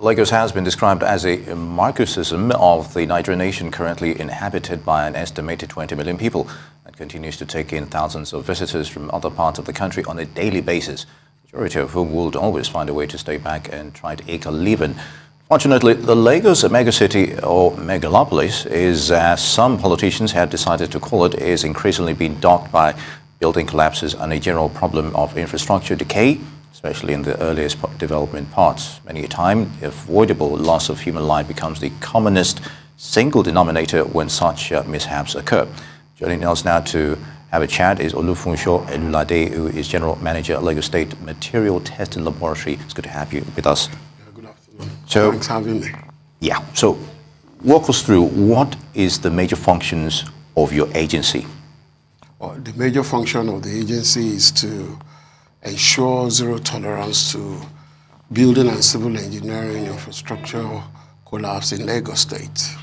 Lagos has been described as a microcosm of the Nigerian nation, currently inhabited by an estimated 20 million people, and continues to take in thousands of visitors from other parts of the country on a daily basis, majority of whom would always find a way to stay back and try to eke a living. Fortunately, the Lagos megacity, or megalopolis, is, as some politicians have decided to call it, is increasingly being dogged by building collapses and a general problem of infrastructure decay, especially in the earliest development parts. Many a time, the avoidable loss of human life becomes the commonest single denominator when such mishaps occur. Joining us now to have a chat is Olufunsho Elulade, who is General Manager at Lagos State Material Testing Laboratory. It's good to have you with us. Good afternoon. So, thanks for having me. Yeah. So, walk us through what is the major functions of your agency? Well, the major function of the agency is to ensure zero tolerance to building and civil engineering infrastructure collapse in Lagos State.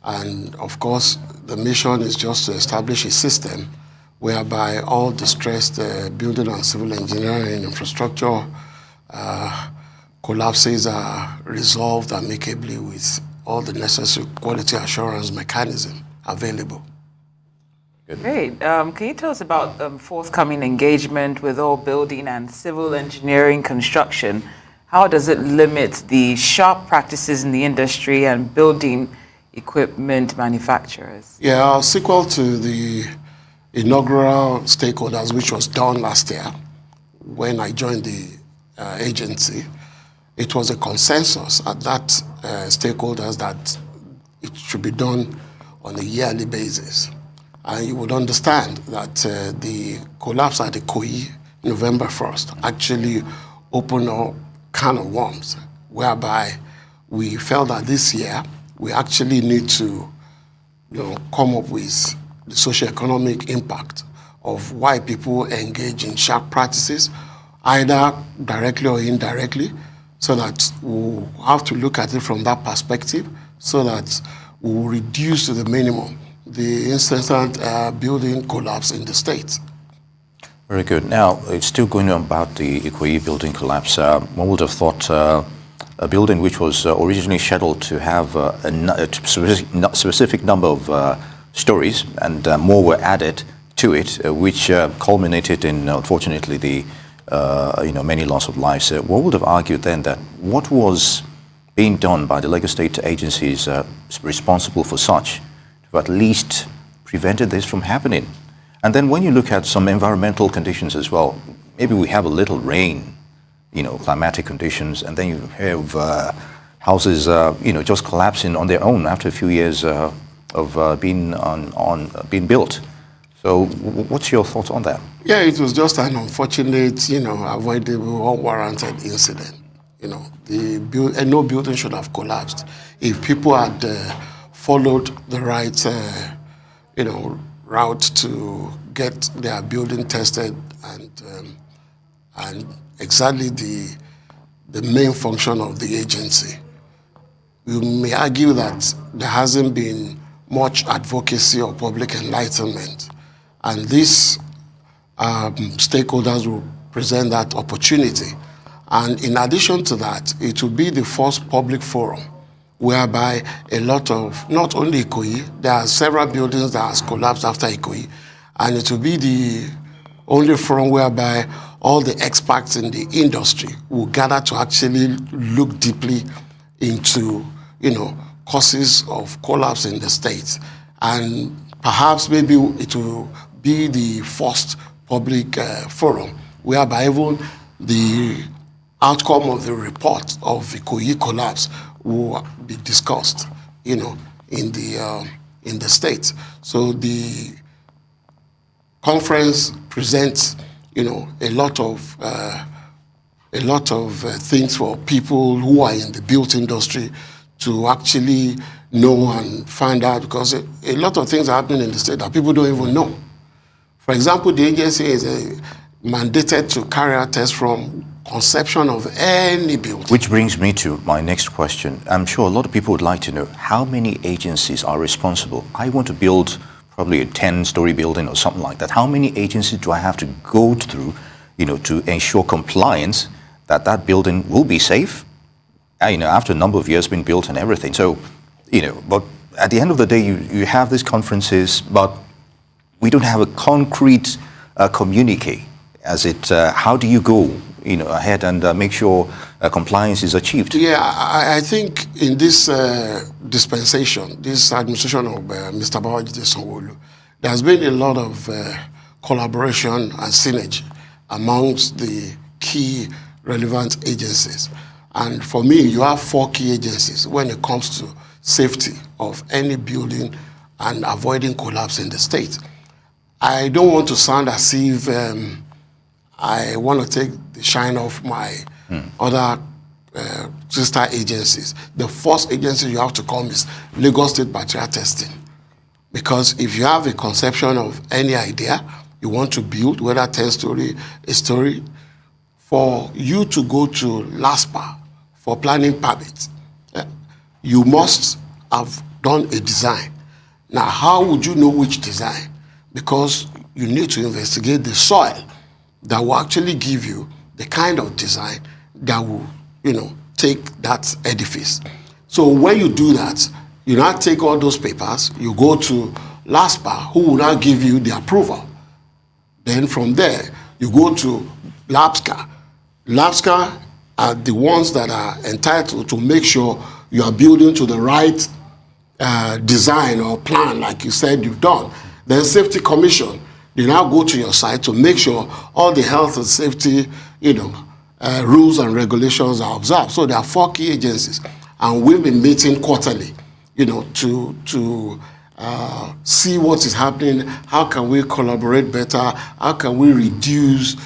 And of course, the mission is just to establish a system whereby all distressed building and civil engineering infrastructure collapses are resolved amicably with all the necessary quality assurance mechanism available. Good. Great. Can you tell us about forthcoming engagement with all building and civil engineering construction? How does it limit the sharp practices in the industry and building equipment manufacturers? Yeah, sequel to the inaugural stakeholders, which was done last year when I joined the agency, it was a consensus at that stakeholders that it should be done on a yearly basis. And you would understand that the collapse at the Ikoyi, November 1st, actually opened a can of worms, whereby we felt that this year we actually need to come up with the socio-economic impact of why people engage in sharp practices, either directly or indirectly, so that we'll have to look at it from that perspective, so that we'll reduce to the minimum the incessant building collapse in the state. Very good. Now, it's still going on about the Ikoyi building collapse. One would have thought a building which was originally scheduled to have a specific number of stories, and more were added to it, which culminated in, unfortunately, the many loss of lives. One would have argued then that what was being done by the Lagos State agencies responsible for such at least prevented this from happening. And then when you look at some environmental conditions as well, maybe we have a little rain, climatic conditions, and then you have houses, just collapsing on their own after a few years of being built. So what's your thoughts on that? Yeah, it was just an unfortunate, avoidable, unwarranted incident. No building should have collapsed. If people had followed the right, route to get their building tested and exactly the main function of the agency. You may argue that there hasn't been much advocacy or public enlightenment, and these stakeholders will present that opportunity. And in addition to that, it will be the first public forum whereby a lot of, not only Ikoyi, there are several buildings that has collapsed after Ikoyi, and it will be the only forum whereby all the experts in the industry will gather to actually look deeply into, causes of collapse in the state. And perhaps maybe it will be the first public forum whereby even the outcome of the report of the Ikoyi collapse will be discussed, in the state. So the conference presents, a lot of things for people who are in the built industry to actually know and find out, because a lot of things are happening in the state that people don't even know. For example, the agency is mandated to carry out tests from conception of any building. Which brings me to my next question. I'm sure a lot of people would like to know how many agencies are responsible. I want to build probably a 10-story building or something like that. How many agencies do I have to go through, to ensure compliance, that building will be safe, after a number of years being built and everything. So, but at the end of the day, you have these conferences, but we don't have a concrete communique as it. How do you go, ahead and make sure compliance is achieved? Yeah, I think in this dispensation, this administration of Mr. Babajide Sanwo-Olu, there's been a lot of collaboration and synergy amongst the key relevant agencies. And for me, you have 4 key agencies when it comes to safety of any building and avoiding collapse in the state. I don't want to sound as if I want to take the shine off my other sister agencies. The first agency you have to come is Lagos State Material Testing. Because if you have a conception of any idea you want to build, whether 10-story, a story, for you to go to LASPA for planning permits, you must have done a design. Now, how would you know which design? Because you need to investigate the soil that will actually give you the kind of design that will, take that edifice. So when you do that, you now take all those papers, you go to LASPA, who will now give you the approval. Then from there, you go to LAPSCA. LAPSCA are the ones that are entitled to make sure you are building to the right design or plan, like you said you've done. Then Safety Commission, they now go to your site to make sure all the health and safety, rules and regulations are observed. So there are 4 key agencies, and we've been meeting quarterly, to see what is happening. How can we collaborate better? How can we reduce,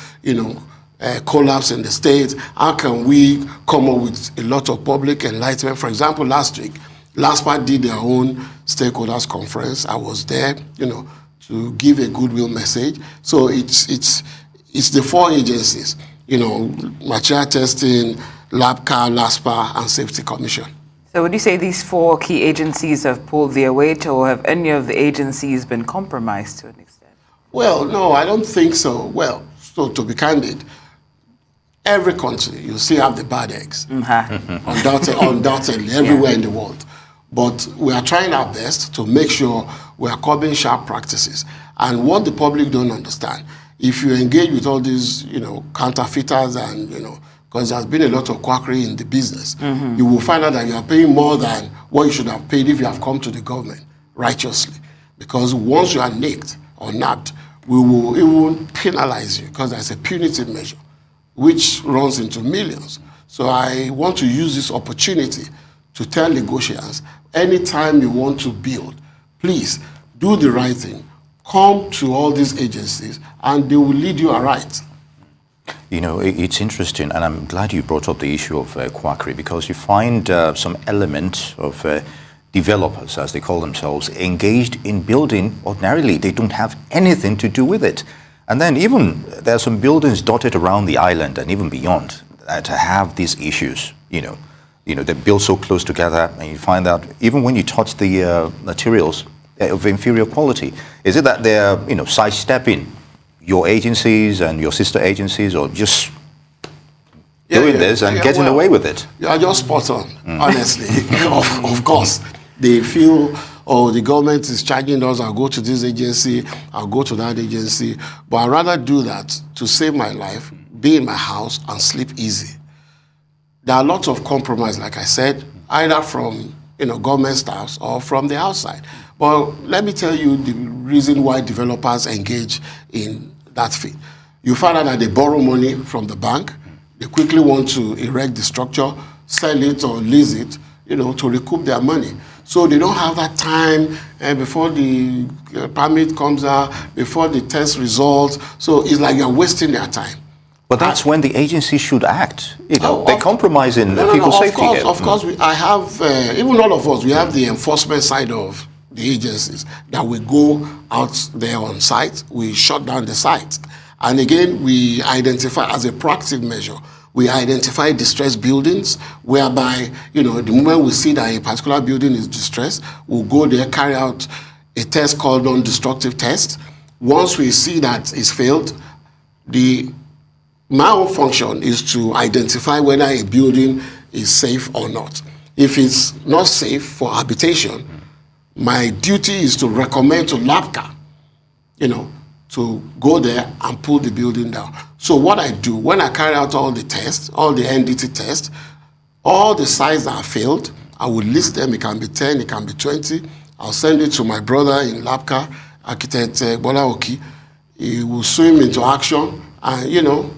collapse in the state? How can we come up with a lot of public enlightenment? For example, last week, LASPA did their own stakeholders conference. I was there, to give a goodwill message. So it's the 4 agencies, material testing, LAPCA, LASPA, and Safety Commission. So would you say these 4 key agencies have pulled their weight, or have any of the agencies been compromised to an extent? Well, no, I don't think so. Well, so to be candid, every country, you still have the bad eggs. Undoubtedly, everywhere in the world. But we are trying our best to make sure we are curbing sharp practices. And what the public don't understand, if you engage with all these, counterfeiters and, because there's been a lot of quackery in the business, you will find out that you are paying more than what you should have paid if you have come to the government righteously. Because once you are nicked or nabbed, it will penalize you, because there's a punitive measure which runs into millions. So I want to use this opportunity to tell negotiators, anytime you want to build, please do the right thing. Come to all these agencies and they will lead you aright. It's interesting, and I'm glad you brought up the issue of quackery, because you find some element of developers, as they call themselves, engaged in building. Ordinarily, they don't have anything to do with it. And then even there are some buildings dotted around the island and even beyond that have these issues, they're built so close together, and you find that even when you touch the materials of inferior quality, is it that they're, sidestepping your agencies and your sister agencies, or just doing this and getting away with it? You are just spot on, honestly. Of course, they feel, the government is charging us, I'll go to this agency, I'll go to that agency. But I'd rather do that to save my life, be in my house, and sleep easy. There are lots of compromise, like I said, either from government staffs or from the outside. But let me tell you the reason why developers engage in that field. You find out that they borrow money from the bank, they quickly want to erect the structure, sell it or lease it, to recoup their money. So they don't have that time before the permit comes out, before the test results. So it's like you're wasting their time. But that's when the agency should act. They're compromising people's safety. Of course, I have, even all of us, we have the enforcement side of the agencies that we go out there on site, we shut down the site. And again, we identify as a proactive measure, we identify distressed buildings, whereby, the moment we see that a particular building is distressed, we'll go there, carry out a test called non-destructive test. Once we see that it's failed, my own function is to identify whether a building is safe or not. If it's not safe for habitation, my duty is to recommend to LAPCA, to go there and pull the building down. So what I do, when I carry out all the tests, all the NDT tests, all the sites that have failed, I will list them. It can be 10, it can be 20. I'll send it to my brother in LAPCA, Architect Bola Oki. He will swim into action and,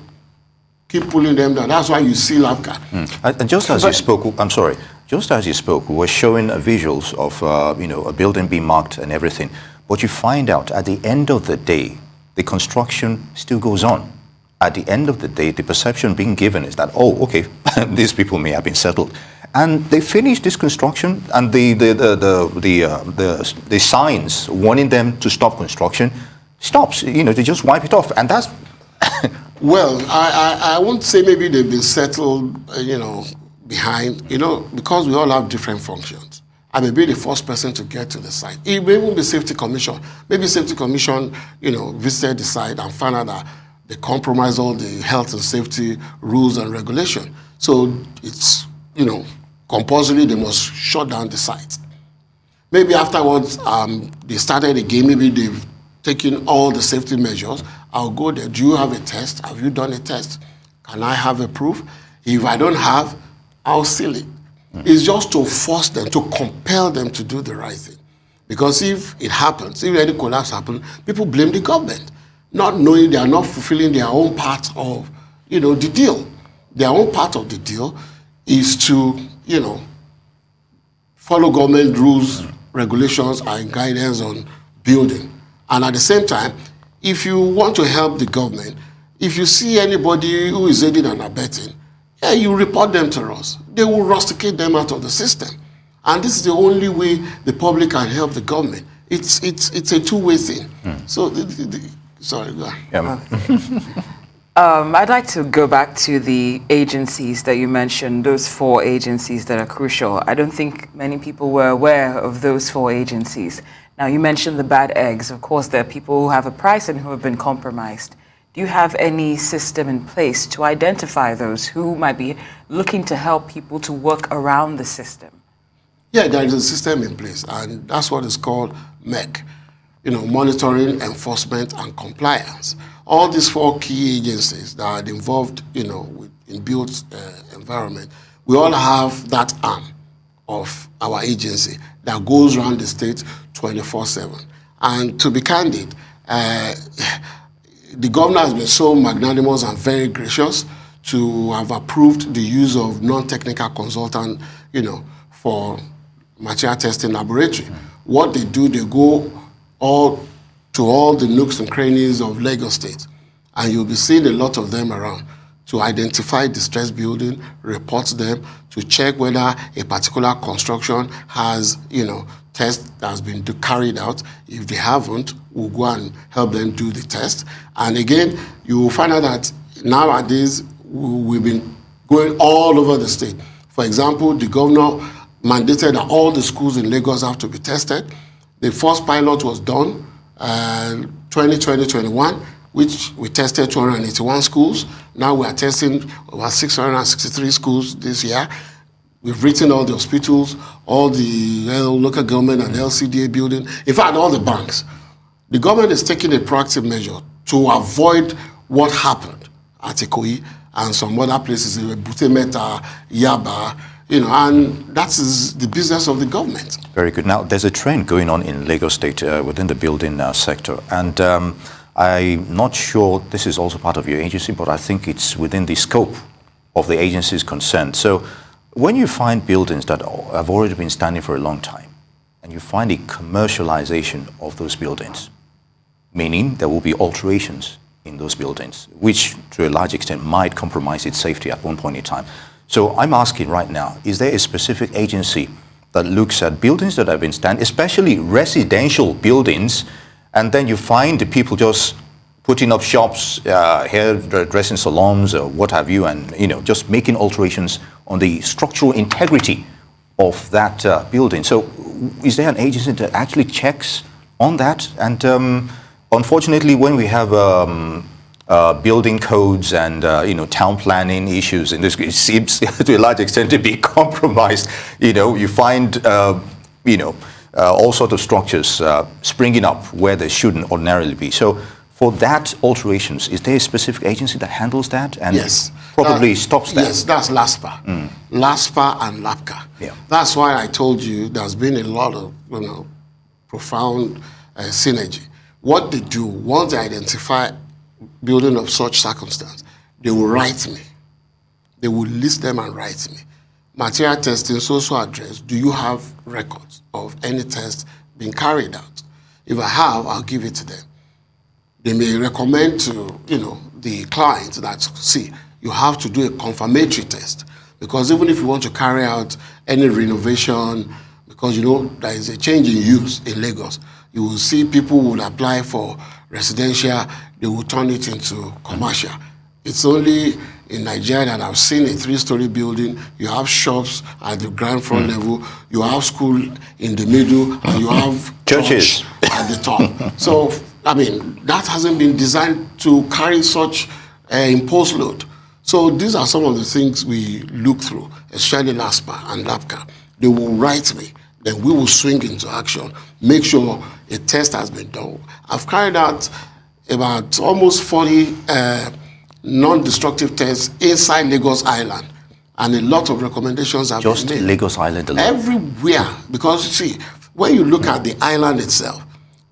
keep pulling them down. That's why you see LAPCA. And just as you spoke, I'm sorry, just as you spoke, we were showing visuals of, a building being marked and everything. But you find out at the end of the day, the construction still goes on. At the end of the day, the perception being given is that, oh, okay, these people may have been settled. And they finish this construction, and the signs warning them to stop construction stops. They just wipe it off. And that's... Well, I won't say maybe they've been settled, behind, because we all have different functions. I may be the first person to get to the site. It may even be Safety Commission. Maybe Safety Commission, visited the site and found out that they compromise all the health and safety rules and regulation. So it's, compulsory, they must shut down the site. Maybe afterwards, they started again, maybe they've taken all the safety measures. I'll go there. Do you have a test? Have you done a test? Can I have a proof? If I don't have, I'll seal it. It's just to force them, to compel them to do the right thing. Because if it happens, if any collapse happens, people blame the government, not knowing they are not fulfilling their own part of, the deal. Their own part of the deal is to, follow government rules, regulations, and guidance on building. And at the same time, if you want to help the government, if you see anybody who is aiding and abetting, you report them to us. They will rusticate them out of the system. And this is the only way the public can help the government. It's a two-way thing. So, sorry, go ahead. I'd like to go back to the agencies that you mentioned, those 4 agencies that are crucial. I don't think many people were aware of those 4 agencies. Now, you mentioned the bad eggs. Of course, there are people who have a price and who have been compromised. Do you have any system in place to identify those who might be looking to help people to work around the system? Yeah, there is a system in place, and that's what is called MEC, monitoring, enforcement, and compliance. All these 4 key agencies that are involved, in built environment, we all have that arm of our agency that goes around the state 24/7. And to be candid, the governor has been so magnanimous and very gracious to have approved the use of non-technical consultant, for material testing laboratory. What they do, they go to all the nooks and crannies of Lagos State, and you'll be seeing a lot of them around to identify distressed building, report them, to check whether a particular construction has, test that has been carried out. If they haven't, we'll go and help them do the test. And again, you will find out that nowadays we've been going all over the state. For example, the governor mandated that all the schools in Lagos have to be tested. The first pilot was done 2020-21, which we tested 281 schools. Now we are testing over 663 schools this year. We've written all the hospitals, all the local government and LCDA building. In fact, all the banks. The government is taking a proactive measure to avoid what happened at Ikoyi and some other places, Butemeta, Yaba, and that is the business of the government. Very good. Now, there's a trend going on in Lagos State within the building sector, and I'm not sure this is also part of your agency, but I think it's within the scope of the agency's concern. So when you find buildings that have already been standing for a long time, and you find a commercialization of those buildings, meaning there will be alterations in those buildings, which to a large extent might compromise its safety at one point in time. So I'm asking right now, is there a specific agency that looks at buildings that have been standing, especially residential buildings, and then you find the people just putting up shops, hairdressing salons, or what have you, and just making alterations on the structural integrity of that building. So is there an agency that actually checks on that? And unfortunately, when we have building codes and town planning issues in this case seems to a large extent to be compromised. You find all sorts of structures springing up where they shouldn't ordinarily be. So for that alterations, is there a specific agency that handles that and yes, probably stops that? Yes, that's LASPA. LASPA and LAPCA. Yeah. That's why I told you there's been a lot of profound synergy. What they do, once they identify building of such circumstance, they will write me. They will list them and write me. Material testing, social address, do you have records of any test being carried out? If I have, I'll give it to them. They may recommend to the client that, see, you have to do a confirmatory test, because even if you want to carry out any renovation, because there is a change in use in Lagos, you will see people would apply for residential, they will turn it into commercial. It's only in Nigeria that I've seen a 3-story building. You have shops at the ground floor level, you have school in the middle, and you have churches at the top. So, that hasn't been designed to carry such imposed load. So these are some of the things we look through, especially LASPA and LAPCA. They will write me, then we will swing into action, make sure a test has been done. I've carried out about almost 40 non-destructive tests inside Lagos Island, and a lot of recommendations have been made. Just Lagos Island alone? Everywhere, because you see, when you look at the island itself,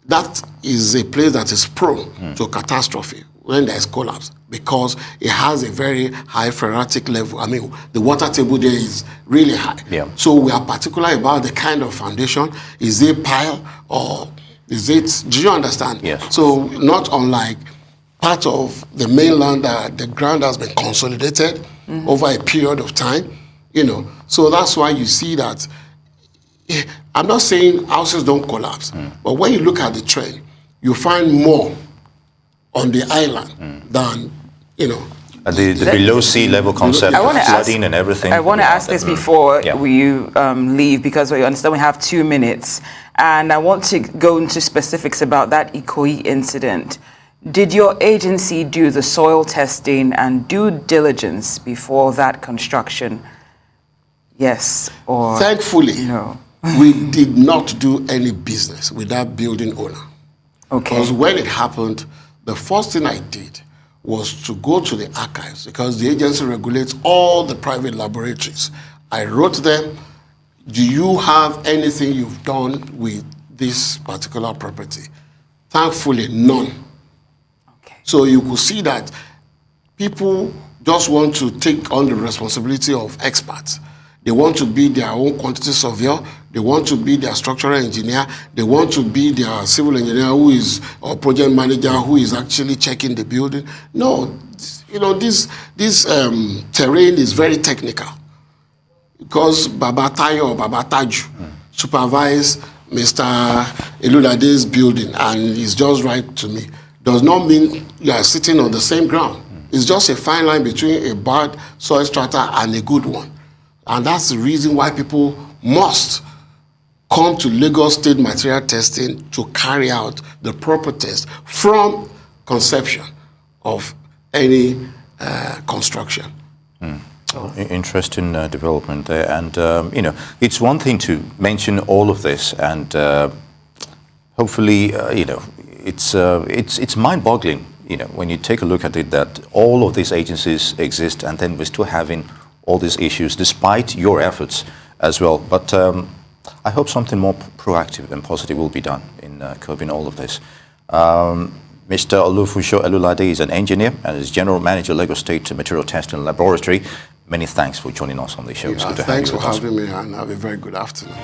that is a place that is prone to catastrophe when there is collapse, because it has a very high phreatic level. The water table there is really high. Yeah. So we are particular about the kind of foundation. Is it pile or is it, do you understand? Yes. So not unlike part of the mainland, the ground has been consolidated over a period of time, So that's why you see that. I'm not saying houses don't collapse, but when you look at the trend, you find more on the island than, The below sea level concept of flooding and everything. I want to ask this before you leave, because we understand we have 2 minutes, and I want to go into specifics about that Ikoyi incident. Did your agency do the soil testing and due diligence before that construction? Yes or thankfully, no? We did not do any business with that building owner. Okay. Because when it happened, the first thing I did was to go to the archives, because the agency regulates all the private laboratories. I wrote them, do you have anything you've done with this particular property? Thankfully, none. Okay. So you could see that people just want to take on the responsibility of experts. They want to be their own quantity surveyor. They want to be their structural engineer. They want to be their civil engineer or project manager who is actually checking the building. No, this terrain is very technical, because Baba Tayo or Baba Taju supervise Mr. Elulade's building and he's just right to me, does not mean you are sitting on the same ground. It's just a fine line between a bad soil strata and a good one. And that's the reason why people must come to Lagos State Material Testing to carry out the proper test from conception of any construction. Interesting development there. And, it's one thing to mention all of this, and hopefully, it's mind-boggling, when you take a look at it, that all of these agencies exist, and then we're still having all these issues, despite your efforts as well. But I hope something more proactive and positive will be done in curbing all of this. Mr. Olufunsho Elulade is an engineer and is General Manager, Lagos State Material Testing Laboratory. Many thanks for joining us on the show. It's good to have you with us. Thanks for having me, and have a very good afternoon.